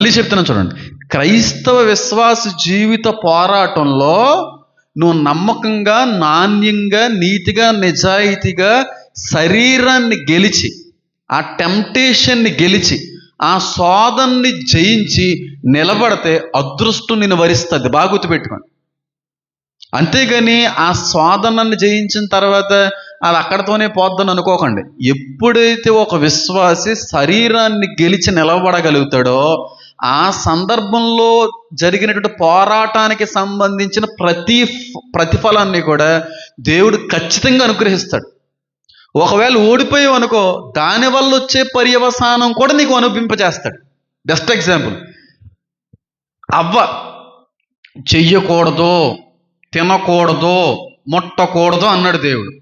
మళ్ళీ చెప్తున్నాను చూడండి. క్రైస్తవ విశ్వాస జీవిత పోరాటంలో నువ్వు నమ్మకంగా, నాణ్యంగా, నీతిగా, నిజాయితీగా శరీరాన్ని గెలిచి, ఆ టెంప్టేషన్ని గెలిచి, ఆ శోధనని జయించి నిలబడితే అదృష్టం నిన్ను వరిస్తుంది. బాగా గుర్తుపెట్టుకోండి. అంతేగాని ఆ శోధనని జయించిన తర్వాత అది అక్కడితోనే పోద్దని అనుకోకండి. ఎప్పుడైతే ఒక విశ్వాసి శరీరాన్ని గెలిచి నిలబడగలుగుతాడో ఆ సందర్భంలో జరిగినటువంటి పోరాటానికి సంబంధించిన ప్రతిఫలాన్ని కూడా దేవుడు ఖచ్చితంగా అనుగ్రహిస్తాడు. ఒకవేళ ఓడిపోయావు అనుకో, దానివల్ల వచ్చే పర్యవసానం కూడా నీకు అనుభవింపజేస్తాడు. బెస్ట్ ఎగ్జాంపుల్, అవ్వ చెయ్యకూడదు, తినకూడదు, ముట్టకూడదు అన్నాడు దేవుడు.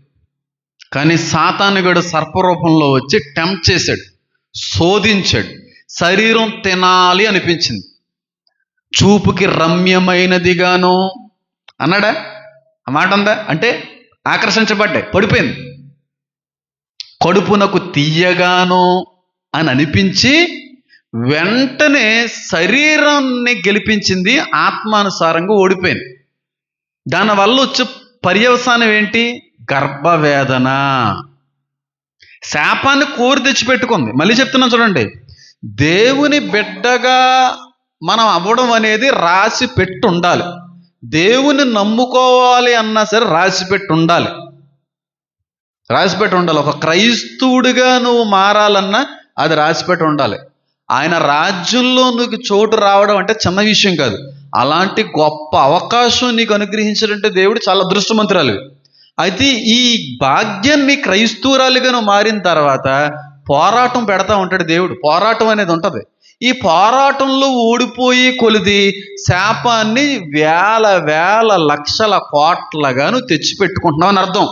కానీ సాతానుగాడు సర్పరూపంలో వచ్చి టెంప్ట్ చేశాడు, శోధించాడు. శరీరం తినాలి అనిపించింది, చూపుకి రమ్యమైనదిగాను అన్నాడా? ఆ మాట ఉందా? అంటే ఆకర్షించబడ్డాయి, పడిపోయింది. కడుపునకు తీయగాను అని అనిపించి వెంటనే శరీరాన్ని గెలిపించింది, ఆత్మానుసారంగా ఓడిపోయింది. దానివల్ల వచ్చే పర్యవసానం ఏంటి? గర్భవేదన. శాపాన్ని కోరి తెచ్చిపెట్టుకుంది. మళ్ళీ చెప్తున్నాను చూడండి, దేవుని బిడ్డగా మనం అవ్వడం అనేది రాసి పెట్టి ఉండాలి. దేవుని నమ్ముకోవాలి అన్నా సరే రాసి పెట్టి ఉండాలి. రాసిపెట్టి ఉండాలి. ఒక క్రైస్తవుడిగా నువ్వు మారాలన్నా అది రాసిపెట్టి ఉండాలి. ఆయన రాజ్యంలో నీకు చోటు రావడం అంటే చిన్న విషయం కాదు. అలాంటి గొప్ప అవకాశం నీకు అనుగ్రహించాడంటే దేవుడు చాలా అదృష్టవంతురాలు. అయితే ఈ భాగ్యాన్ని క్రైస్తవురాలుగా నువ్వు మారిన తర్వాత పోరాటం పెడతా ఉంటాడు దేవుడు. పోరాటం అనేది ఉంటుంది. ఈ పోరాటంలో ఓడిపోయి కొలిది శాపాన్ని వేల వేల లక్షల కోట్లగా నువ్వు తెచ్చిపెట్టుకుంటున్నావు అని అర్థం.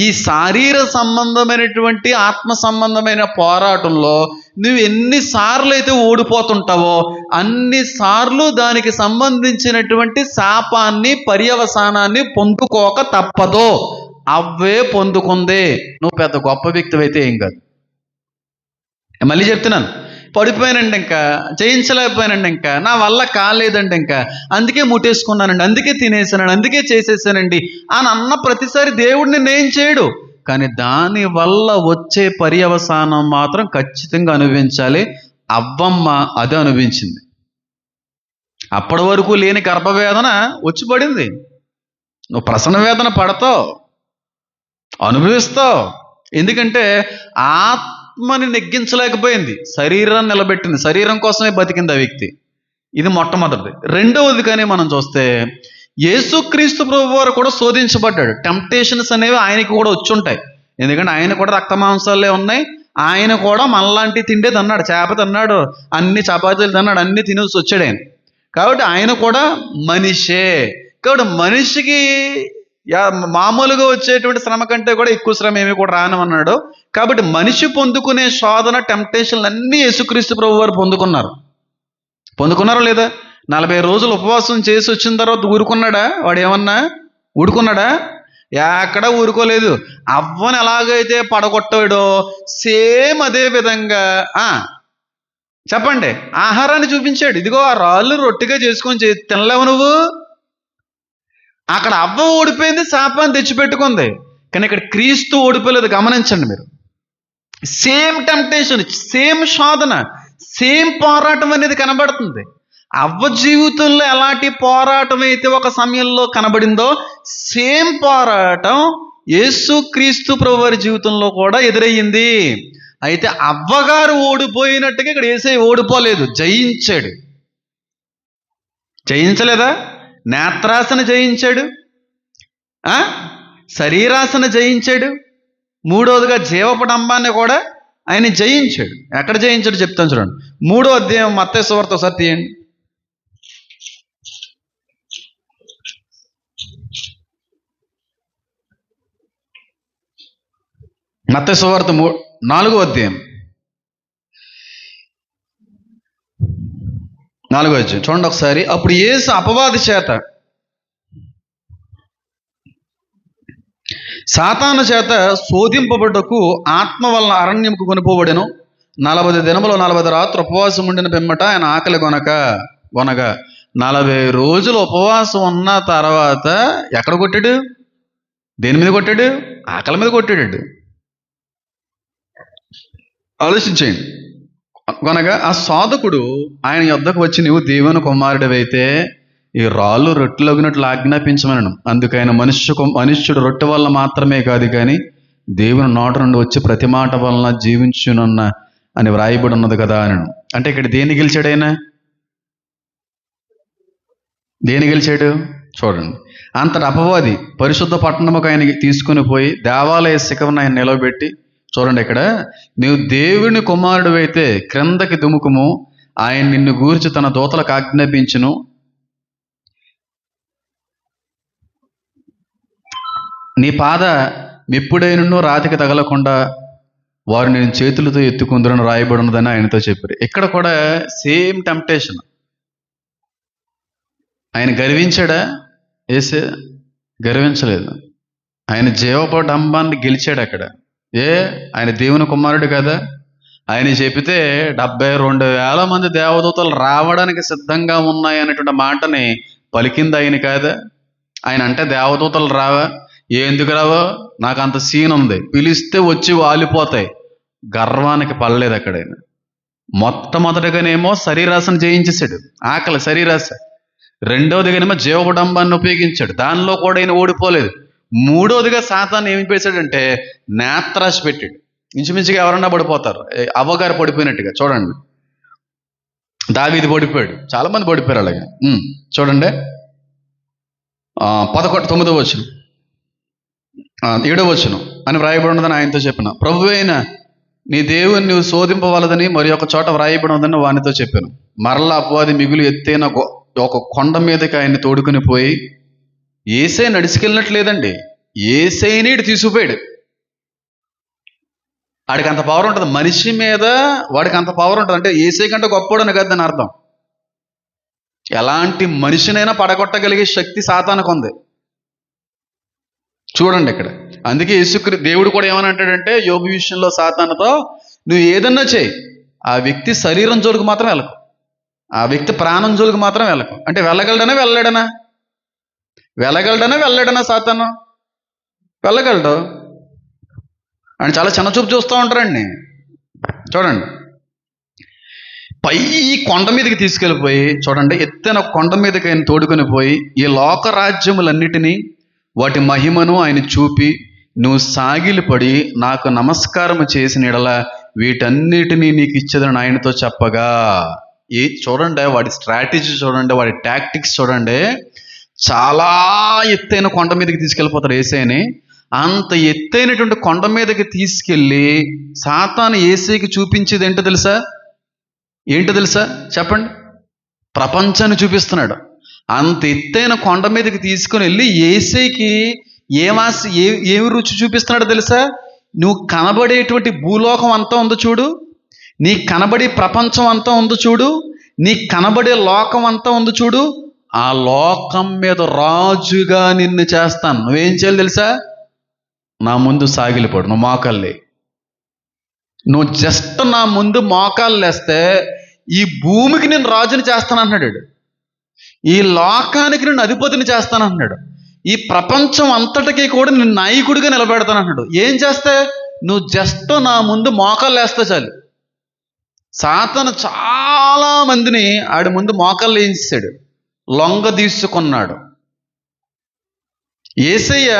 ఈ శారీర సంబంధమైనటువంటి ఆత్మ సంబంధమైన పోరాటంలో నువ్వు ఎన్నిసార్లు అయితే ఓడిపోతుంటావో అన్నిసార్లు దానికి సంబంధించినటువంటి శాపాన్ని, పర్యవసానాన్ని పొందుకోక తప్పదో. అవే పొందుకుందే. నువ్వు పెద్ద గొప్ప వ్యక్తి అయితే ఏం కాదు. మళ్ళీ చెప్తున్నాను, పడిపోయానండి, ఇంకా జయించలేకపోయానండి, ఇంకా నా వల్ల కాలేదండి, ఇంకా అందుకే ముట్టేసుకున్నానండి, అందుకే తినేసానండి, అందుకే చేసేసానండి అని అన్న ప్రతిసారి దేవుడు నిన్నేం చేయడు. కానీ దాని వల్ల వచ్చే పర్యవసానం మాత్రం ఖచ్చితంగా అనుభవించాలి. అవ్వమ్మ అదే అనుభవించింది. అప్పటి వరకు లేని గర్భవేదన వచ్చి పడింది. నువ్వు ప్రసన వేదన పడతావు, అనుభవిస్తావు. ఎందుకంటే ఆత్మని నెగ్గించలేకపోయింది, శరీరాన్ని నిలబెట్టింది. శరీరం కోసమే బతికింది ఆ వ్యక్తి. ఇది మొట్టమొదటిది. రెండవది కానీ మనం చూస్తే యేసుక్రీస్తు ప్రభువారు కూడా శోధించబడ్డాడు. టెంప్టేషన్స్ అనేవి ఆయనకి కూడా వచ్చి ఉంటాయి. ఎందుకంటే ఆయన కూడా రక్త మాంసాలే ఉన్నాయి. ఆయన కూడా మనలాంటి తిండే తిన్నాడు, చేప తిన్నాడు, అన్ని చపాతీలు తిన్నాడు, అన్ని తినేసి వచ్చాడు ఆయన. కాబట్టి ఆయన కూడా మనిషే. కాబట్టి మనిషికి మామూలుగా వచ్చేటువంటి శ్రమ కంటే కూడా ఎక్కువ శ్రమ ఏమి కూడా రానమన్నాడు. కాబట్టి మనిషి పొందుకునే శోధన, టెంప్టేషన్లు అన్నీ యేసుక్రీస్తు ప్రభు వారు పొందుకున్నారా లేదా? 40 రోజులు ఉపవాసం చేసి వచ్చిన తర్వాత ఊరుకున్నాడా? వాడు ఏమన్నా ఊరుకున్నాడా? ఎక్కడ ఊరుకోలేదు. అవ్వని ఎలాగైతే పడగొట్టాడో సేమ్ అదే విధంగా చెప్పండి, ఆహారాన్ని చూపించాడు. ఇదిగో ఆ రాళ్ళు రొట్టిగా చేసుకొని తినలేవు నువ్వు. అక్కడ అవ్వ ఓడిపోయింది, శాపాన్ని తెచ్చిపెట్టుకుంది. కానీ ఇక్కడ క్రీస్తు ఓడిపోలేదు. గమనించండి మీరు. సేమ్ టెంప్టేషన్, సేమ్ శోధన, సేమ్ పోరాటం అనేది కనబడుతుంది. అవ్వ జీవితంలో ఎలాంటి పోరాటం అయితే ఒక సమయంలో కనబడిందో సేమ్ పోరాటం యేసు క్రీస్తు ప్రభు వారి జీవితంలో కూడా ఎదురయ్యింది. అయితే అవ్వగారు ఓడిపోయినట్టుగా ఇక్కడ యేసయ్య ఓడిపోలేదు, జయించాడు. జయించలేదా? నేత్రాసన జయించాడు, శరీరాసన జయించాడు, మూడవదిగా జీవపడంబాన్ని కూడా ఆయన జయించాడు. ఎక్కడ జయించాడు చెప్తాను చూడండి. 3వ అధ్యాయం మత్తయి సువార్త ఒకసారి తీయండి. మత్తయి సువార్త 4వ అధ్యాయం 4వ అధ్యాయం చూడండి ఒకసారి. అప్పుడు యేసు అపవాది చేత, సాతాను చేత శోధింపబడ్డకు ఆత్మ వలన అరణ్యముకు కొనిపోబడెను. 40 దినములు 40 రాత్రులు ఉపవాసం ఉండిన పిమ్మట ఆయన ఆకలి కొనగా 40 రోజులు ఉపవాసం ఉన్న తర్వాత ఎక్కడ కొట్టాడు? దేని మీద కొట్టాడు? ఆకలి మీద కొట్టాడు. ఆలోచించేయండి. కొనగా ఆ సాధకుడు ఆయన యొద్దకు వచ్చి, నీవు దేవుని కుమారుడివైతే ఈ రాళ్ళు రొట్టెలగినట్లు ఆజ్ఞాపించమనను. అందుకైన మనుష్యుడు రొట్టె వల్ల మాత్రమే కాదు కానీ దేవుని నోట నుండి వచ్చి ప్రతి మాట వలన జీవించునున్న అని వ్రాయబడి ఉన్నది కదా అని. అంటే ఇక్కడ దేన్ని గెలిచాడు ఆయన? దేని గెలిచాడు? చూడండి. అంతటి అపవాది పరిశుద్ధ పట్టణముకు ఆయన తీసుకుని పోయి దేవాలయ శిఖరను ఆయన నిలవబెట్టి, చూడండి ఇక్కడ, నీవు దేవుని కుమారుడు అయితే క్రిందకి దుముకుము, ఆయన నిన్ను గూర్చి తన దూతలకు ఆజ్ఞాపించును, నీ పాద ఎప్పుడైనా రాతికి తగలకుండా వారు నేను చేతులతో ఎత్తుకుందరని రాయబడి ఉన్నదని ఆయనతో చెప్పారు. ఇక్కడ కూడా సేమ్ టెంప్టేషన్. ఆయన గర్వించాడా? ఏసే గర్వించలేదు. ఆయన జీవపడంబాన్ని గెలిచాడు అక్కడ. ఆయన దేవుని కుమారుడు కదా. ఆయన చెబితే 72,000 మంది దేవదూతలు రావడానికి సిద్ధంగా ఉన్నాయి అనేటువంటి మాటని పలికింది ఆయన కాదా? ఆయన అంటే దేవదూతలు రావా? ఎందుకు రావో? నాకు అంత సీన్ ఉంది, పిలిస్తే వచ్చి వాలిపోతాయి. గర్వానికి పడలేదు అక్కడ ఆయన. మొట్టమొదటిగానేమో శరీరాశను జయించేశాడు, ఆకలి శరీరాశ. రెండవదిగానేమో జీవకుడంబాన్ని ఉపయోగించాడు, దానిలో కూడా ఆయన ఓడిపోలేదు. మూడవదిగా సాతాను ఏమి చేశాడంటే నేత్రాశ పెట్టాడు. ఇంచుమించుగా ఎవరన్నా పడిపోతారు, అవ్వగారు పడిపోయినట్టుగా. చూడండి, దావీదు పడిపోయాడు, చాలా మంది పడిపోయారు అలాగే. చూడండి 9వ వచనం 7వ వచనం అని వ్రాయబడి ఉన్నదని ఆయనతో చెప్పిన, ప్రభువైన నీ దేవుని నువ్వు శోధింపవలదని మరి ఒక చోట వ్రాయబడి ఉన్నదని వానితో చెప్పాను. మరలా అపవాది మిగులు ఎత్తైన ఒక కొండ మీదకి ఆయన్ని తోడుకుని పోయి, ఏసై నడిచికెళ్ళినట్లేదండి, ఏసైని తీసుకుపోయాడు. వాడికి అంత పవర్ ఉంటుంది మనిషి మీద, వాడికి అంత పవర్ ఉంటుంది. అంటే ఏసై కంటే గొప్పవాడని కదా దాని అర్థం. ఎలాంటి మనిషినైనా పడగొట్టగలిగే శక్తి సాతానుకు ఉంది. చూడండి ఇక్కడ. అందుకే దేవుడు కూడా ఏమని అంటాడంటే యోబు విషయంలో సాతానుతో, నువ్వు ఏదన్నా చేయి, ఆ వ్యక్తి శరీరం జోలికి మాత్రం వెళ్ళకు, ఆ వ్యక్తి ప్రాణం జోలికి మాత్రం వెళ్ళకు. అంటే వెళ్ళగలడనా వెళ్ళాడనా సాతాను? వెళ్ళగలడు. అని చాలా చిన్నచూపు చూస్తూ ఉంటారండి. చూడండి, పై కొండ మీదకి తీసుకెళ్ళిపోయి, చూడండి, ఎత్తైన కొండ మీదకి ఆయన తోడుకొని పోయి ఈ లోక రాజ్యములన్నిటినీ వాటి మహిమను ఆయన చూపి, నువ్వు సాగిలిపడి నాకు నమస్కారం చేసిన ఎడల వీటన్నిటినీ నీకు ఇచ్చేదని ఆయనతో చెప్పగా, చూడండి వాడి స్ట్రాటజీ చూడండి, వాడి టాక్టిక్స్ చూడండి. చాలా ఎత్తైన కొండ మీదకి తీసుకెళ్ళిపోతారు యేసయ్యని. అంత ఎత్తైనటువంటి కొండ మీదకి తీసుకెళ్ళి సాతాను యేసయ్యకి చూపించేది ఏంటో తెలుసా? చెప్పండి. ప్రపంచాన్ని చూపిస్తున్నాడు. అంత ఎత్తైన కొండ మీదకి తీసుకుని వెళ్ళి యేసయ్యకి ఏమి రుచి చూపిస్తున్నాడో తెలుసా? నువ్వు కనబడేటువంటి భూలోకం అంతా ఉందో చూడు, నీ కనబడే ప్రపంచం అంతా ఉందో చూడు, నీ కనబడే లోకం అంతా ఉందో చూడు, ఆ లోకం మీద రాజుగా నిన్ను చేస్తాను. నువ్వేం చేయాలి తెలుసా? నా ముందు సాగిలిపడు, నువ్వు మోకాళ్ళే. నువ్వు జస్ట్ నా ముందు మోకాళ్ళు వేస్తే ఈ భూమికి నేను రాజుని చేస్తాను అన్నాడు. ఈ లోకానికి నేను అధిపతిని చేస్తాను అన్నాడు. ఈ ప్రపంచం అంతటికీ కూడా నేను నాయకుడిగా నిలబెడతాను అన్నాడు. ఏం చేస్తే? నువ్వు జస్ట్ నా ముందు మోకాళ్ళు వేస్తే చాలు. సాతాను చాలా మందిని ఆడి ముందు మోకాళ్ళు వేయించాడు, లొంగ తీసుకున్నాడు. యేసయ్య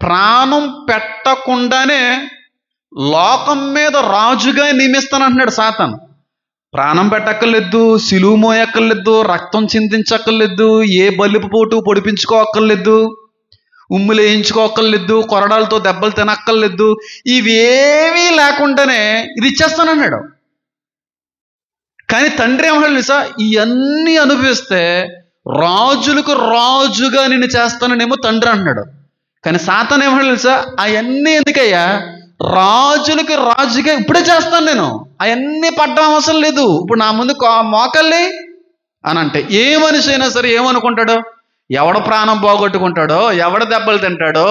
ప్రాణం పెట్టకుండానే లోకం మీద రాజుగా నియమిస్తానంటున్నాడు సాతాను. ప్రాణం పెట్టక్కర్లేదు, సిలువ మోయక్కర్లేదు, రక్తం చిందించక్కర్లేదు, ఏ బలిపు పోటు పొడిపించుకోక్కర్లేదు, ఉమ్ములు వేయించుకోక్కర్లేదు, కొరడాలతో దెబ్బలు తినక్కర్లేదు. ఇవేమీ లేకుండానే ఇది ఇచ్చేస్తానన్నాడు. కానీ తండ్రి ఏమన్నాడు తెలుసా? ఇవన్నీ అనుభవిస్తే రాజులకు రాజుగా నిన్ను చేస్తాననేమో తండ్రి అంటున్నాడు. కానీ సాతాను ఏమన్నాడు తెలుసా? అవన్నీ ఎందుకయ్యా? రాజులకి రాజుగా ఇప్పుడే చేస్తాను నేను, అవన్నీ పడ్డం అవసరం లేదు, ఇప్పుడు నా ముందు మోకల్లే అని అంటే ఏ మనిషి అయినా సరే ఏమనుకుంటాడు? ఎవడు ప్రాణం పోగొట్టుకుంటాడో, ఎవడు దెబ్బలు తింటాడో,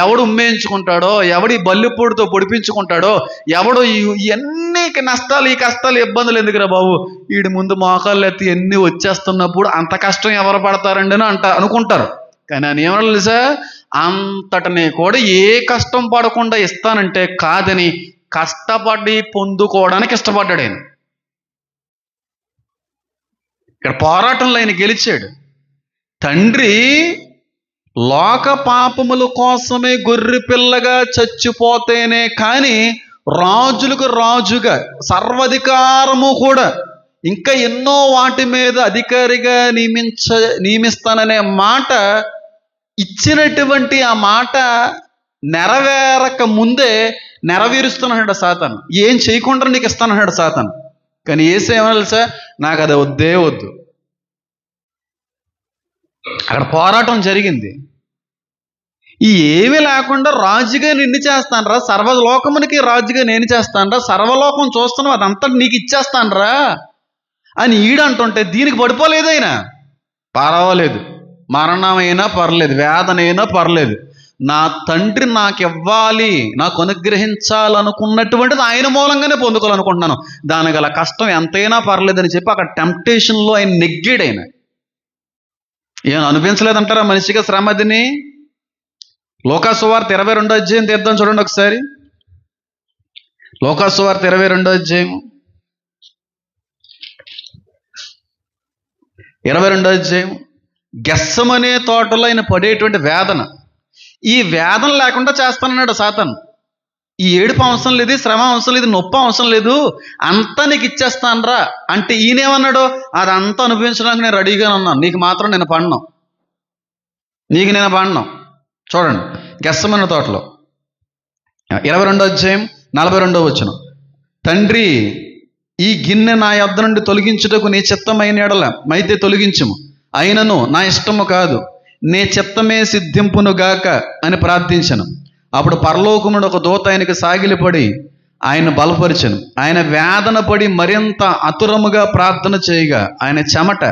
ఎవడు ఉమ్మేయించుకుంటాడో, ఎవడు ఈ బల్లిపూడితో పొడిపించుకుంటాడో, ఎవడు ఇవన్నీ నష్టాలు, ఈ కష్టాలు, ఇబ్బందులు ఎందుకురా బాబు, వీడి ముందు మోకాళ్ళు ఎత్తి ఎన్ని వచ్చేస్తున్నప్పుడు అంత కష్టం ఎవరు పడతారండి అని అనుకుంటారు. కానీ ఆయన ఏమన్నా తెలుసా, అంతటనే కూడా ఏ కష్టం పడకుండా ఇస్తానంటే కాదని కష్టపడి పొందుకోవడానికి ఇష్టపడ్డాడు ఆయన. ఇక్కడ పోరాటంలో ఆయన గెలిచాడు. తండ్రి లోక పాపముల కోసమే గొర్రె పిల్లగా చచ్చిపోతేనే కానీ రాజులకు రాజుగా సర్వాధికారము కూడా ఇంకా ఎన్నో వాటి మీద అధికారిగా నియమిస్తాననే మాట ఇచ్చినటువంటి ఆ మాట నెరవేరక ముందే నెరవేరుస్తున్నాడు సాతాను. ఏం చేయకుండా నీకు ఇస్తానన్నాడు సాతాను. కానీ యేసు ఏమన్నా తెలుసా, నాకు అది వద్దే వద్దు. అక్కడ పోరాటం జరిగింది. ఈ ఏమీ లేకుండా రాజుగా నిన్ను చేస్తానరా, సర్వలోకమునికి రాజుగా నేను చేస్తానరా, సర్వలోకం చూస్తున్నావు అదంతా నీకు ఇచ్చేస్తానరా అని ఈడంటుంటే దీనికి పడిపోలేదు ఆయన. పర్వాలేదు, మరణమైనా పర్లేదు, వేదనైనా పర్లేదు, నా తండ్రి నాకు ఇవ్వాలి, నాకు అనుగ్రహించాలనుకున్నటువంటిది ఆయన మూలంగానే పొందుకోవాలనుకుంటున్నాను, దాని గల కష్టం ఎంతైనా పర్లేదని చెప్పి అక్కడ టెంప్టేషన్లో ఆయన నెగ్గాడు. ఆయన ఏం అనిపించలేదంటారా మనిషిగా శ్రమదిని? లోకాసు వార్త 22వ అధ్యాయం తీద్దాం చూడండి ఒకసారి. లోకాసు వార్త 22వ అధ్యాయం 22వ అధ్యాయం. గెస్సమనే తోటలో ఆయన పడేటువంటి వేదన, ఈ వేదన లేకుండా చేస్తానన్నాడు సాతాను. ఈ ఏడుపు అవసరం లేదు, శ్రమ అవసరం లేదు, నొప్పి అవసరం లేదు, అంతా నీకు ఇచ్చేస్తానరా అంటే ఈయనేమన్నాడు, అదంతా అనుభవించడానికి నేను రెడీగా ఉన్నాను, నీకు మాత్రం నేను పడను, నీకు నేను పడను. చూడండి గెస్సమనే తోటలో 22వ అధ్యాయం 42వ వచనం. తండ్రి, ఈ గిన్నె నా యొద్ద నుండి తొలగించుటకు నీ చిత్తమైన ఎడల మైతే తొలగించుము, అయినను నా ఇష్టము కాదు, నీ చిత్తమే సిద్ధింపును గాక అని ప్రార్థించను. అప్పుడు పరలోకముడు ఒక దూత ఆయనకు సాగిలిపడి ఆయన బలపరిచెను. ఆయన వేదన పడి మరింత అతురముగా ప్రార్థన చేయగా ఆయన చెమట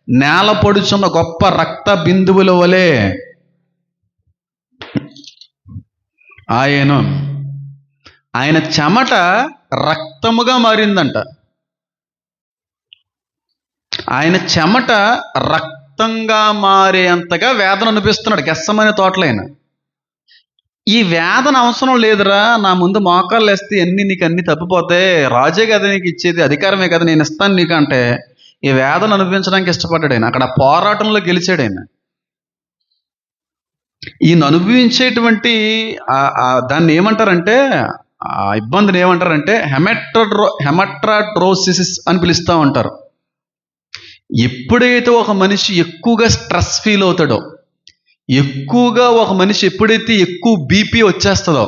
నేల పొడుచున్న గొప్ప రక్త బిందువుల వలె ఆయన చెమట రక్తముగా మారిందంట. ఆయన చెమట రక్తంగా మారేంతగా వేదన అనిపిస్తున్నాడు గెస్సమనే తోటలైన. ఈ వేదన అవసరం లేదురా, నా ముందు మోకాళ్ళు వేస్తే నీకు అన్ని తప్పిపోతే, రాజే కదా నీకు ఇచ్చేది, అధికారమే కదా నేను ఇస్తాను నీకు అంటే ఈ వేదన అనుభవించడానికి ఇష్టపడ్డాడు ఆయన. అక్కడ పోరాటంలో గెలిచాడు ఆయన. ఈయన అనుభవించేటువంటి దాన్ని ఏమంటారంటే, ఆ ఇబ్బందిని ఏమంటారంటే హెమట్రాడ్రోసిస్ అని పిలుస్తూ ఉంటారు. ఎప్పుడైతే ఒక మనిషి ఎక్కువగా స్ట్రెస్ ఫీల్ అవుతాడో, ఎక్కువగా ఒక మనిషి ఎప్పుడైతే ఎక్కువ బీపీ వచ్చేస్తుందో,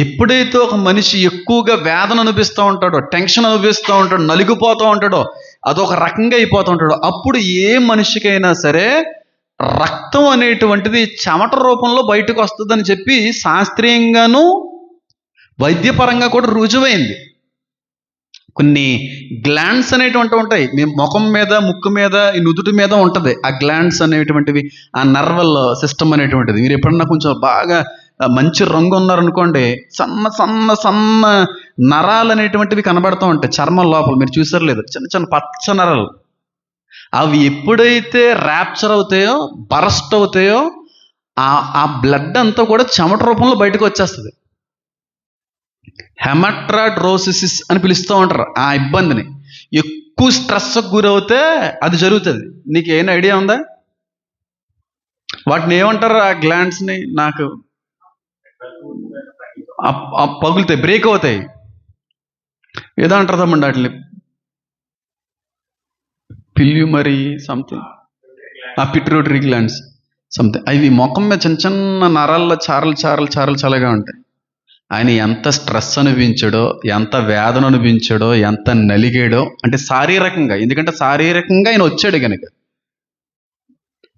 ఎప్పుడైతే ఒక మనిషి ఎక్కువగా వేదన అనిపిస్తూ ఉంటాడో, టెన్షన్ అనిపిస్తూ ఉంటాడో, నలిగిపోతూ ఉంటాడో, అదొక రకంగా అయిపోతూ ఉంటాడో, అప్పుడు ఏ మనిషికైనా సరే రక్తం అనేటువంటిది చెమట రూపంలో బయటకు వస్తుందని చెప్పి శాస్త్రీయంగాను వైద్యపరంగా కూడా రుజువైంది. కొన్ని గ్లాండ్స్ అనేటువంటి ఉంటాయి మీ ముఖం మీద, ముక్కు మీద, ఈ నుదుటి మీద ఉంటుంది ఆ గ్లాండ్స్ అనేటువంటివి, ఆ నర్వల్ సిస్టమ్ అనేటువంటిది. మీరు ఎప్పుడన్నా కొంచెం బాగా మంచి రంగు ఉన్నారనుకోండి, సన్న సన్న సన్న నరాలు అనేటువంటివి కనబడుతూ ఉంటాయి చర్మం లోపల. మీరు చూసారు లేదు, చిన్న చిన్న పచ్చ నరాలు. అవి ఎప్పుడైతే ర్యాప్చర్ అవుతాయో, బరస్ట్ అవుతాయో, ఆ బ్లడ్ అంతా కూడా చెమట రూపంలో బయటకు వచ్చేస్తుంది. హెమట్రాడ్రోసిస్ అని పిలుస్తూ ఉంటారు ఆ ఇబ్బందిని. ఎక్కువ స్ట్రెస్కి గురవుతే అది జరుగుతుంది. నీకు ఏం ఐడియా ఉందా? వాటిని ఏమంటారు ఆ గ్లాండ్స్ని? నాకు పగులుతాయి, బ్రేక్ అవుతాయి, ఏదో అంటారు తమ్మండి వాటిని, పిల్యూమరీ సంథింగ్, ఆ పిట్యూటరీ గ్లాండ్స్ సంథింగ్. అవి ముఖం మీద చిన్న చిన్న నరాల్లో చారలు చారలు చారలు చాలాగా ఉంటాయి. ఆయన ఎంత స్ట్రెస్ అనిపించాడో, ఎంత వేదన అనిపించాడో, ఎంత నలిగాడో, అంటే శారీరకంగా, ఎందుకంటే శారీరకంగా ఆయన వచ్చాడు కనుక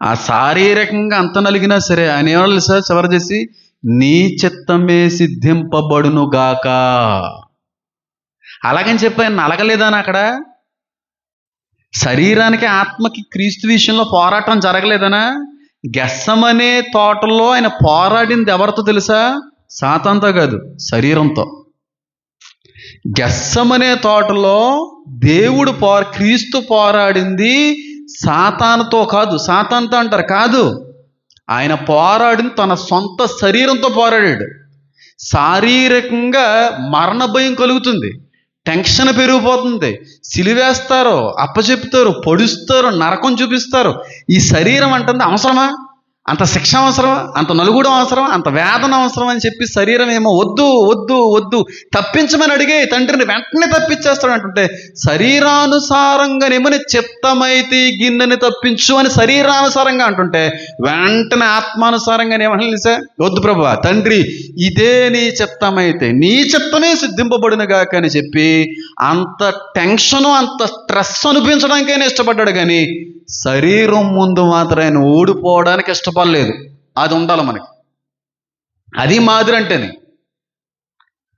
ఆ శారీరకంగా అంత నలిగినా సరే ఆయన ఏమన్నా సార్ చివరి చేసి, నీ చిత్తమే సిద్ధింపబడును గాక. అలాగని చెప్పి ఆయన నలగలేదాని అక్కడ శరీరానికి ఆత్మకి క్రీస్తు విషయంలో పోరాటం జరగలేదనా? గెస్సమనే తోటలో ఆయన పోరాడింది ఎవరితో తెలుసా? సాతానుతో కాదు, శరీరంతో. గెస్సమనే తోటలో క్రీస్తు పోరాడింది సాతానుతో కాదు. సాతానుతో అంటారు కాదు, ఆయన పోరాడింది తన సొంత శరీరంతో పోరాడాడు. శారీరకంగా మరణ భయం కలుగుతుంది, టెన్షన్ పెరిగిపోతుంది, సిలివేస్తారు, అప్పచెప్తారు, పొడుస్తారు, నరకం చూపిస్తారు. ఈ శరీరం అంటుంది అవసరమా? అంత శిక్ష అవసరమా? అంత నలుగుడు అవసరమా? అంత వేదన అవసరం అని చెప్పి శరీరం ఏమో వద్దు వద్దు వద్దు తప్పించమని అడిగే తండ్రిని వెంటనే తప్పించేస్తాడు. అంటుంటే శరీరానుసారంగానేమో చిత్తమైతే గిన్నెని తప్పించు అని శరీరానుసారంగా అంటుంటే వెంటనే ఆత్మానుసారంగా ఏమన్నా తెలుసా? వద్దు ప్రభువా తండ్రి, ఇదే నీ చిత్తమైతే నీ చిత్తమే సిద్ధింపబడును గాక అని చెప్పి అంత టెన్షను అంత స్ట్రెస్ అనిపించడానికైనా ఇష్టపడ్డాడు. కానీ శరీరం ముందు మాత్రం ఆయన ఓడిపోవడానికి ఇష్టపడలేదు. అది ఉండాలి మనకి. అది మాదిరి అంటేనే.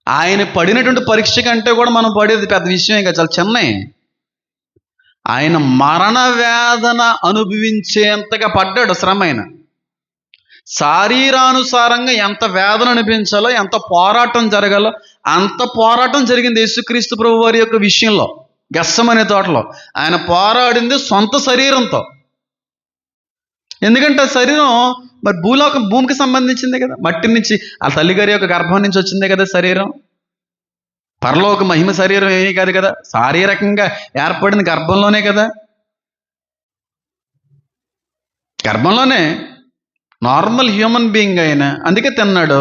ఆయన పడినటువంటి పరీక్ష కంటే కూడా మనం పడేది పెద్ద విషయం ఇంకా చాలా చిన్నవి. ఆయన మరణ వేదన అనుభవించేంతగా పడ్డాడు శ్రమ. ఆయన శారీరానుసారంగా ఎంత వేదన అనిపించాలో, ఎంత పోరాటం జరగాలో అంత పోరాటం జరిగింది యేసుక్రీస్తు ప్రభు వారి యొక్క విషయంలో. గెస్సమనే తోటలో ఆయన పోరాడింది సొంత శరీరంతో. ఎందుకంటే ఆ శరీరం మరి భూమికి సంబంధించిందే కదా, మట్టి నుంచి ఆ తల్లిగారి యొక్క గర్భం నుంచి వచ్చిందే కదా శరీరం. పరలోక మహిమ శరీరం ఏమీ కాదు కదా, శారీరకంగా ఏర్పడింది గర్భంలోనే కదా. గర్భంలోనే నార్మల్ హ్యూమన్ బీయింగ్ అయినా. అందుకే తిన్నాడు,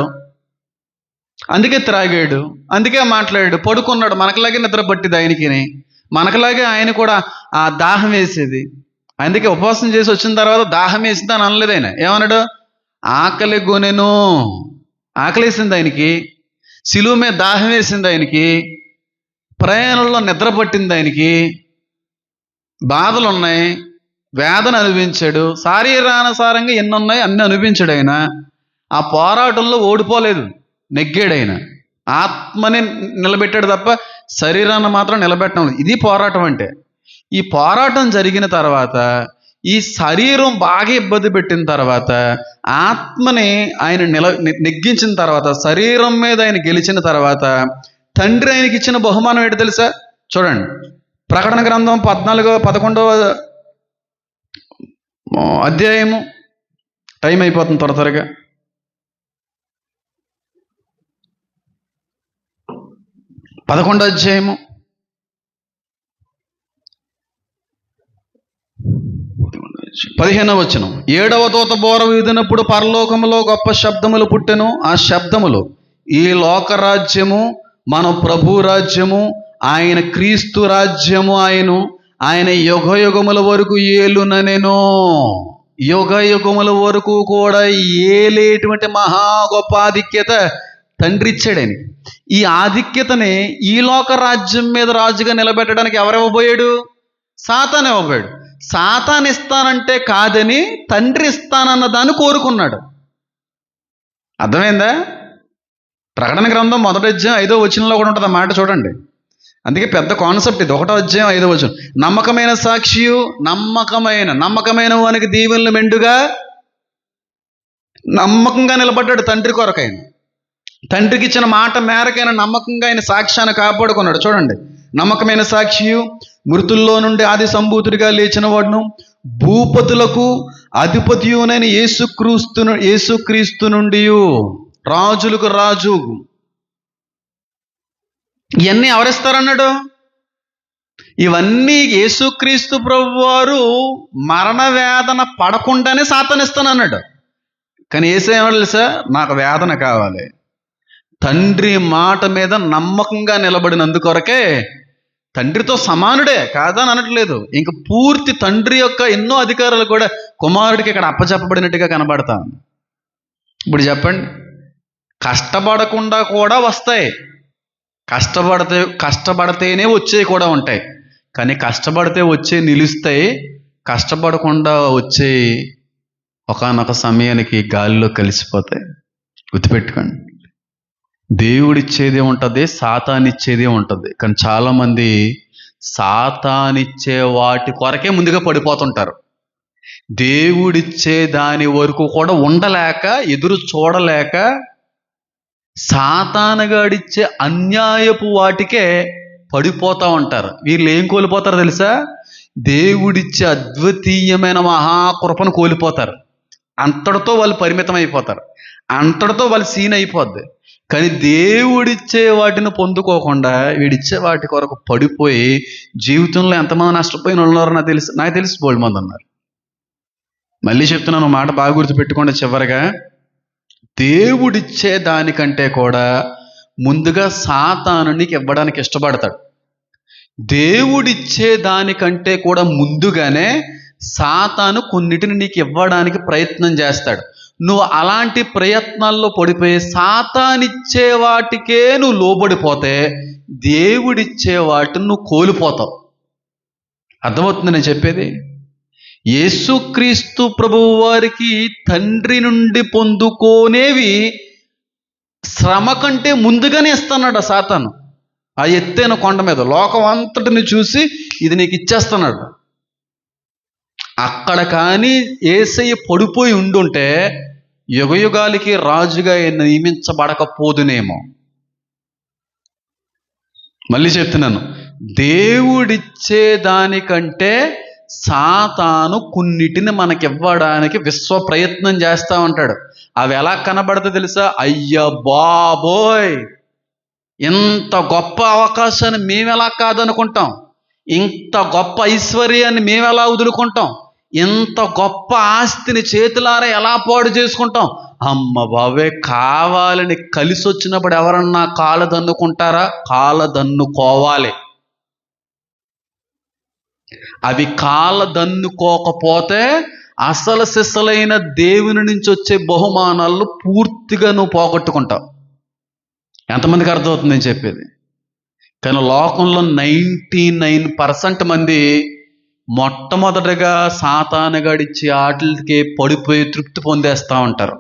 అందుకే త్రాగాడు, అందుకే మాట్లాడాడు, పడుకున్నాడు. మనకులాగే నిద్ర పట్టింది ఆయనకి, మనకులాగే ఆయన కూడా ఆ దాహం వేసేది. అందుకే ఉపవాసం చేసి వచ్చిన తర్వాత దాహం వేసింది అని అనలేదు ఆయన. ఏమన్నాడు? ఆకలి గొనెను. ఆకలేసింది ఆయనకి, శిలువ మీద దాహం వేసింది ఆయనకి, ప్రయాణంలో నిద్ర పట్టింది ఆయనకి, బాధలు ఉన్నాయి, వేదన అనుభవించాడు. శారీరానుసారంగా ఎన్ని ఉన్నాయి అన్ని అనుభవించాడు ఆయన. ఆ పోరాటంలో ఓడిపోలేదు, నెగ్గాడు ఆయన. ఆత్మని నిలబెట్టాడు తప్ప శరీరాన్ని మాత్రం నిలబెట్టడం. ఇది పోరాటం అంటే. ఈ పోరాటం జరిగిన తర్వాత, ఈ శరీరం బాగా ఇబ్బంది పెట్టిన తర్వాత, ఆత్మని ఆయన నెగ్గించిన తర్వాత, శరీరం మీద ఆయన గెలిచిన తర్వాత, తండ్రి ఆయనకి ఇచ్చిన బహుమానం ఏంటో తెలుసా? చూడండి, ప్రకటన గ్రంథం 11వ అధ్యాయము. టైం అయిపోతుంది త్వరగా. పదకొండో అధ్యాయము 15వ వచనం. 7వ దూత బోర ఊదినప్పుడు పరలోకములో గొప్ప శబ్దములు పుట్టెను. ఆ శబ్దములు, ఈ లోకరాజ్యము మన ప్రభు రాజ్యము, ఆయన క్రీస్తు రాజ్యము ఆయన యుగ యుగముల వరకు ఏలుననెను. యుగ యుగముల వరకు కూడా ఏలేటువంటి మహా గొప్ప ఆధిక్యత తండ్రి ఇచ్చాడని. ఈ ఆధిక్యతని ఈ లోక రాజ్యం మీద రాజుగా నిలబెట్టడానికి ఎవరివ్వబోయాడు? సాతాను ఇవ్వబోయాడు. సాతాను ఇస్తానంటే కాదని తండ్రి ఇస్తానన్న దాన్ని కోరుకున్నాడు. అర్థమైందా? ప్రకటన గ్రంథం 1వ అధ్యాయం 5వ వచనంలో కూడా ఉంటుంది ఆ మాట. చూడండి, అందుకే పెద్ద కాన్సెప్ట్ ఇది. 1వ అధ్యాయం 5వ వచనం. నమ్మకమైన సాక్షియు, నమ్మకమైన వానికి దీవెనలు మెండుగా నమ్మకంగా నిలబడ్డాడు తండ్రి కొరకైన. తండ్రికి ఇచ్చిన మాట మేరకైన నమ్మకంగా ఆయన సాక్ష్యాన్ని కాపాడుకున్నాడు. చూడండి, నమ్మకమైన సాక్షియు, మృతుల్లో నుండి ఆది సంభూతుడిగా లేచిన వాడును, భూపతులకు అధిపతియునైన యేసుక్రీస్తు నుండి రాజులకు రాజు. ఇవన్నీ ఎవరిస్తారన్నాడు? ఇవన్నీ యేసుక్రీస్తు ప్రభువారు మరణ వేదన పడకుండానే సాతానిస్తానన్నాడు. కానీ యేసు ఏమన్నా తెలుసా? నాకు వేదన కావాలి. తండ్రి మాట మీద నమ్మకంగా నిలబడినందుకొరకే తండ్రితో సమానుడే, కాదని అనట్లేదు. ఇంక పూర్తి తండ్రి యొక్క ఎన్నో అధికారాలు కూడా కుమారుడికి ఇక్కడ అప్పచెప్పబడినట్టుగా కనబడతాం. ఇప్పుడు చెప్పండి, కష్టపడకుండా కూడా వస్తాయి, కష్టపడితేనే వచ్చేవి కూడా ఉంటాయి. కానీ కష్టపడితే వచ్చే నిలుస్తాయి, కష్టపడకుండా వచ్చే ఒకానొక సమయానికి గాలిలో కలిసిపోతాయి. గుర్తుపెట్టుకోండి, దేవుడిచ్చేదే ఉంటుంది, సాతానిచ్చేదే ఉంటుంది. కానీ చాలామంది సాతానిచ్చే వాటి కొరకే ముందుగా పడిపోతుంటారు. దేవుడిచ్చే దాని వరకు కూడా ఉండలేక, ఎదురు చూడలేక, సాతానుగాడిచ్చే అన్యాయపు వాటికే పడిపోతూ ఉంటారు. వీళ్ళు ఏం కోల్పోతారో తెలుసా? దేవుడిచ్చే అద్వితీయమైన మహాకృపను కోల్పోతారు. అంతటితో వాళ్ళు పరిమితం అయిపోతారు. అంతటితో వాళ్ళు సీన్ అయిపోద్ది. కానీ దేవుడిచ్చే వాటిని పొందుకోకుండా వీడిచ్చే వాటి కొరకు పడిపోయి జీవితంలో ఎంతమంది నష్టపోయిన ఉన్నారో నాకు తెలిసి బోల్డ్ మంది ఉన్నారు. మళ్ళీ చెప్తున్నాను, మాట బాగా గుర్తుపెట్టుకోండి. చివరిగా, దేవుడిచ్చే దానికంటే కూడా ముందుగా సాతాను నీకు ఇవ్వడానికి ఇష్టపడతాడు. దేవుడిచ్చే దానికంటే కూడా ముందుగానే సాతాను కొన్నిటిని నీకు ఇవ్వడానికి ప్రయత్నం చేస్తాడు. నువ్వు అలాంటి ప్రయత్నాల్లో పడిపోయి సాతానిచ్చే వాటికే నువ్వు లోబడిపోతే దేవుడిచ్చే వాటిని నువ్వు కోల్పోతావు. అర్థమవుతుంది నేను చెప్పేది? యేసుక్రీస్తు ప్రభువు వారికి తండ్రి నుండి పొందుకోనేవి శ్రమ కంటే ముందుగానే ఇస్తున్నాడు సాతాను. ఆ ఎత్తైన కొండ మీద లోకం అంతటిని చూసి ఇది నీకు ఇచ్చేస్తున్నాడు. అక్కడ కానీ యేసయ్య పడిపోయి ఉండుంటే యుగయుగాలకి రాజుగా నియమించబడకపోదునేమో. మళ్ళీ చెప్తున్నాను, దేవుడిచ్చే దానికంటే సాతాను కొన్నిటిని మనకివ్వడానికి విశ్వ ప్రయత్నం చేస్తూ ఉంటాడు. అవి ఎలా కనబడుతుందో తెలుసా? అయ్య బాబోయ్, ఇంత గొప్ప అవకాశాన్ని మేమెలా కాదనుకుంటాం, ఇంత గొప్ప ఐశ్వర్యాన్ని మేమెలా వదులుకుంటాం, ఇంత గొప్ప ఆస్తిని చేతులారా ఎలా పాడు చేసుకుంటాం. అమ్మ బాబే, కావాలని కలిసి వచ్చినప్పుడు ఎవరన్నా కాళ్ళదన్నుకుంటారా? కాళ్ళదన్నుకోవాలి. అవి కాళ్ళదన్నుకోకపోతే అసలు సిసలైన దేవుని నుంచి వచ్చే బహుమానాలను పూర్తిగా నువ్వు పోగొట్టుకుంటావు. ఎంతమందికి అర్థమవుతుంది నేను చెప్పేది? కానీ లోకంలో 99% మంది మొట్టమొదటిగా సాతానుగాడిచ్చే ఆటలకి పడిపోయి తృప్తి పొందేస్తూ ఉంటారు.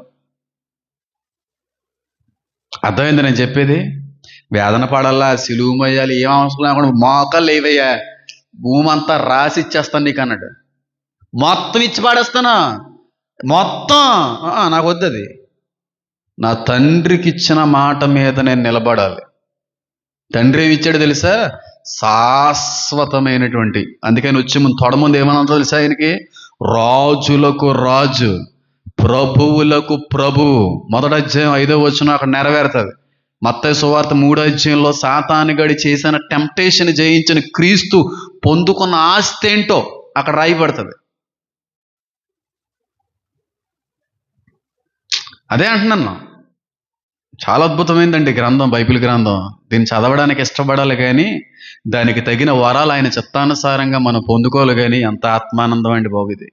అర్థమైంది నేను చెప్పేది? వేదన పడాలా, సిలువు మొయ్యాలి, ఏం అవసరం లేకుండా మోకాళ్ళు లేవయ్యా, భూమి అంతా రాసి ఇచ్చేస్తాను నీకు అన్నాడు. మొత్తం ఇచ్చి పాడేస్తానా? మొత్తం నాకు వద్దు. అది నా తండ్రికి ఇచ్చిన మాట మీద నేను నిలబడాలి. తండ్రి ఏమి ఇచ్చాడు తెలుసా? శాశ్వతమైనటువంటి. అందుకని వచ్చే ముందు తొడముందు ఏమన్నా తెలుసా ఆయనకి? రాజులకు రాజు, ప్రభువులకు ప్రభువు. 1వ అధ్యాయం 5వ వచనం అక్కడ నెరవేరుతుంది. మత్తయి సువార్త 3వ అధ్యాయంలో సాతానుగాడి చేసిన టెంప్టేషన్ జయించిన క్రీస్తు పొందుకున్న ఆస్తి ఏంటో అక్కడ రాయబడుతుంది. అదే అంటున్నాను, చాలా అద్భుతమైందండి గ్రంథం, బైబిల్ గ్రంథం. దీన్ని చదవడానికి ఇష్టపడాలి, కానీ దానికి తగిన వరాలు ఆయన చిత్తానుసారంగా మనం పొందుకోవాలి. కానీ ఎంత ఆత్మానందం అండి బాబు ఇది.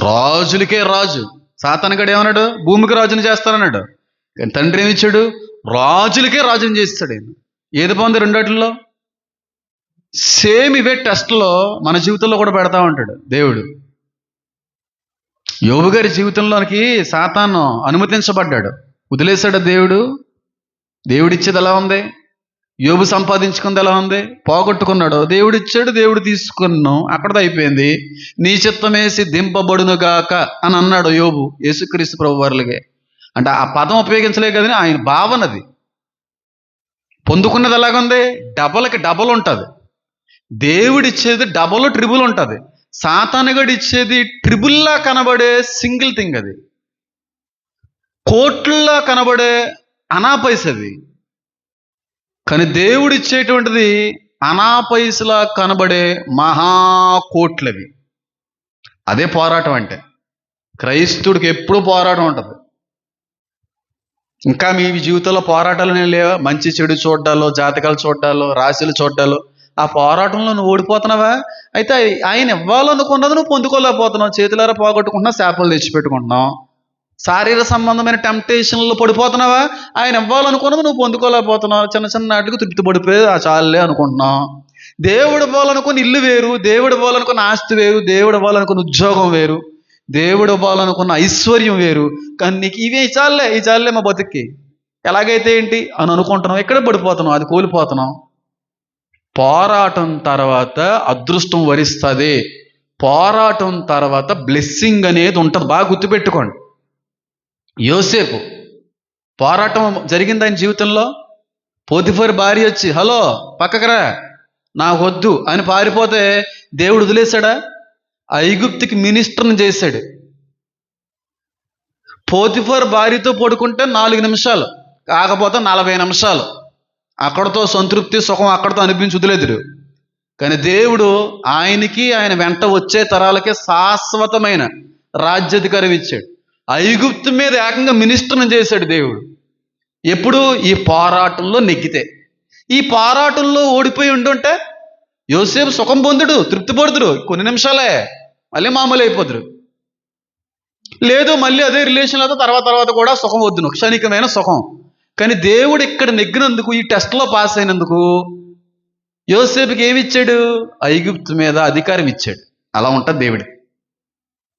రాజులకే రాజు. సాతానుగాడు ఏమన్నాడు? భూమికి రాజుని చేస్తానన్నాడు. కానీ తండ్రి ఏమిచ్చాడు? రాజులకే రాజుని చేస్తాడు ఆయన. ఏది బాగుంది రెండాటిల్లో? సేమ్ ఇవే టెస్ట్లో మన జీవితంలో కూడా పెడతా ఉంటాడు దేవుడు. యోబు గారి జీవితంలోనికి సాతాను అనుమతించబడ్డాడు, వదిలేశాడు దేవుడు. దేవుడిచ్చేది ఎలా ఉంది? యోబు సంపాదించుకుంది ఎలా ఉంది? పోగొట్టుకున్నాడు. దేవుడిచ్చాడు, దేవుడు తీసుకున్నాం, అక్కడతో అయిపోయింది. నీ చిత్తమే సిద్ధింపబడునుగాక అని అన్నాడు యోబు యేసుక్రీస్తు ప్రభు వారులకే. అంటే ఆ పదం ఉపయోగించలే కదని ఆయన భావనది. పొందుకున్నది ఎలాగుంది? డబల్కి డబల్ ఉంటుంది. దేవుడిచ్చేది డబల్ ట్రిబుల్ ఉంటుంది. సాతానుగాడు ఇచ్చేది ట్రిబుల్లా కనబడే సింగిల్ థింగ్, అది కోట్లలా కనబడే అనాపైసది. కానీ దేవుడు ఇచ్చేటువంటిది అనాపైసలా కనబడే మహాకోట్లవి. అదే పోరాటం అంటే. క్రైస్తవుడికి ఎప్పుడూ పోరాటం ఉంటుంది. ఇంకా మీ జీవితంలో పోరాటాలు లేవా? మంచి చెడు చూడ్డాలో, జాతకాలు చూడ్డాలో, రాశులు చూడ్డాలో. ఆ పోరాటంలో నువ్వు ఓడిపోతున్నావా? అయితే ఆయన ఇవ్వాలనుకున్నది నువ్వు పొందుకోలేకపోతున్నావు. చేతులారా పోగొట్టుకుంటున్నావు, శాపాలు తెచ్చిపెట్టుకుంటున్నావు. శారీరక సంబంధమైన టెంప్టేషన్లో పడిపోతున్నావా? ఆయన ఇవ్వాలనుకున్నది నువ్వు పొందుకోలేకపోతున్నావు. చిన్న చిన్న నాటికి తృప్తి పడిపోయి ఆ చాలే అనుకుంటున్నావు. దేవుడు ఇవ్వాలనుకున్న ఇల్లు వేరు, దేవుడు ఇవ్వాలనుకున్న ఆస్తి వేరు, దేవుడు ఇవ్వాలనుకున్న ఉద్యోగం వేరు, దేవుడు ఇవ్వాలనుకున్న ఐశ్వర్యం వేరు. కానీ నీకు ఇవే ఈ చాలే మా బతుక్కి, ఎలాగైతే ఏంటి అని అనుకుంటున్నావు. ఎక్కడ పడిపోతున్నావు? అది కోల్పోతున్నావు. పోరాటం తర్వాత అదృష్టం వరిస్తుంది. పోరాటం తర్వాత బ్లెస్సింగ్ అనేది ఉంటుంది. బాగా గుర్తుపెట్టుకోండి. యోసేపు పోరాటం జరిగింది ఆయన జీవితంలో. పోతిఫర్ భార్య వచ్చి హలో పక్కకరా నాకు వద్దు అని పారిపోతే దేవుడు వదిలేశాడా? ఐగుప్తుకి మినిస్టర్ని చేశాడు. పోతిఫర్ భార్యతో పడుకుంటే 4 నిమిషాలు, కాకపోతే 40 నిమిషాలు అక్కడతో సంతృప్తి సుఖం అక్కడతో అనిపించి వదిలేదుడు. కానీ దేవుడు ఆయనకి ఆయన వెంట వచ్చే తరాలకే శాశ్వతమైన రాజ్యాధికారం ఇచ్చాడు. ఐగుప్తు మీద ఏకంగా మినిస్టర్ని చేశాడు దేవుడు. ఎప్పుడు? ఈ పోరాటంలో నెగ్గితే. ఈ పోరాటంలో ఓడిపోయి ఉండుంటే యోసేపు సుఖం పొందుడు, తృప్తి పడుతుడు, కొన్ని నిమిషాలే మళ్ళీ మామూలు అయిపోతుడు. లేదు మళ్ళీ అదే రిలేషన్లతో తర్వాత కూడా సుఖం వద్దును, క్షణికమైన సుఖం. కానీ దేవుడు ఇక్కడ నెగ్గినందుకు, ఈ టెస్ట్లో పాస్ అయినందుకు యోసేపుకి ఏమి ఇచ్చాడు? ఐగుప్తు మీద అధికారం ఇచ్చాడు. అలా ఉంటుంది దేవుడి.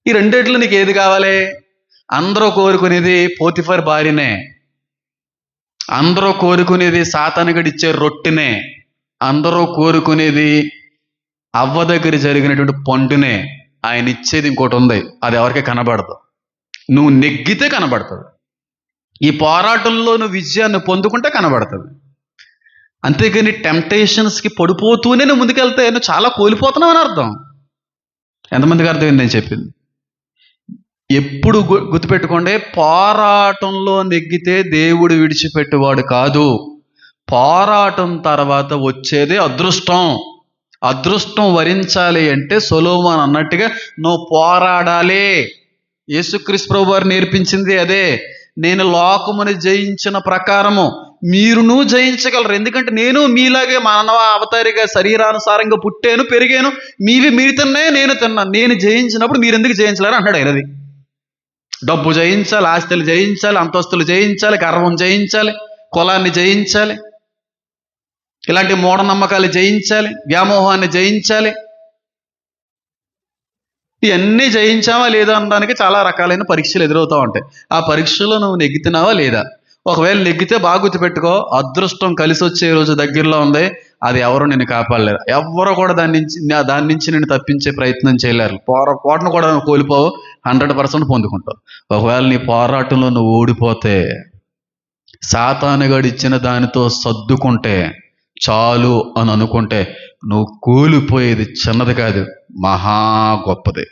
ఈ రెండిట్లో నీకు ఏది కావాలి? అందరూ కోరుకునేది పోతిఫర్ భార్యనే, అందరూ కోరుకునేది సాతానుగడిచ్చే రొట్టెనే, అందరూ కోరుకునేది అవ్వ దగ్గర జరిగినటువంటి పండునే. ఆయన ఇచ్చేది ఇంకోటి ఉంది, అది ఎవరికి కనబడదు. నువ్వు నెగ్గితే కనబడుతుంది. ఈ పోరాటంలో నువ్వు విజయాన్ని పొందుకుంటే కనబడుతుంది. అంతేగాని టెంప్టేషన్స్కి పడిపోతూనే నువ్వు ముందుకెళ్తే నువ్వు చాలా కోల్పోతున్నావు అని అర్థం. ఎంతమందికి అర్థమైంది నేను చెప్పింది? ఎప్పుడు గుర్తుపెట్టుకోండి, పోరాటంలో నెగ్గితే దేవుడు విడిచిపెట్టేవాడు కాదు. పోరాటం తర్వాత వచ్చేదే అదృష్టం. అదృష్టం వరించాలి అంటే సొలొమోను అన్నట్టుగా నువ్వు పోరాడాలి. యేసుక్రీస్తు ప్రభువు వారు నేర్పించింది అదే. నేను లోకముని జయించిన ప్రకారము మీరును జయించగలరు. ఎందుకంటే నేను మీలాగే మానవ అవతారిగా శరీరానుసారంగా పుట్టాను, పెరిగాను. మీరు తిన్నాయి, నేను తిన్నాను. నేను జయించినప్పుడు మీరు ఎందుకు జయించలేరు అంటాడు ఆయనది. డబ్బు జయించాలి, ఆస్తులు జయించాలి, అంతస్తులు జయించాలి, గర్వం జయించాలి, కులాన్ని జయించాలి, ఇలాంటి మూఢనమ్మకాలు జయించాలి, వ్యామోహాన్ని జయించాలి. ఇవన్నీ జయించావా లేదా అనడానికి చాలా రకాలైన పరీక్షలు ఎదురవుతూ ఉంటాయి. ఆ పరీక్షలో నువ్వు నెగ్గుతున్నావా లేదా? ఒకవేళ నెగ్గితే బాగా గుర్తుపెట్టుకో, అదృష్టం కలిసి వచ్చే రోజు దగ్గరలో ఉంది. అది ఎవరు నిన్ను కాపాడలేరు. ఎవరు కూడా దాని నుంచి నిన్ను తప్పించే ప్రయత్నం చేయలేరు. పోరాటను కూడా నువ్వు కోల్పోవు, 100% పొందుకుంటావు. ఒకవేళ నీ పోరాటంలో నువ్వు ఓడిపోతే, సాతానుగాడు ఇచ్చిన దానితో సర్దుకుంటే చాలు అని అనుకుంటే, నువ్వు కూలిపోయేది చిన్నది కాదు, మహా గొప్పది.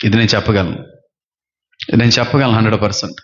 ఇది నేను చెప్పగలను 100%.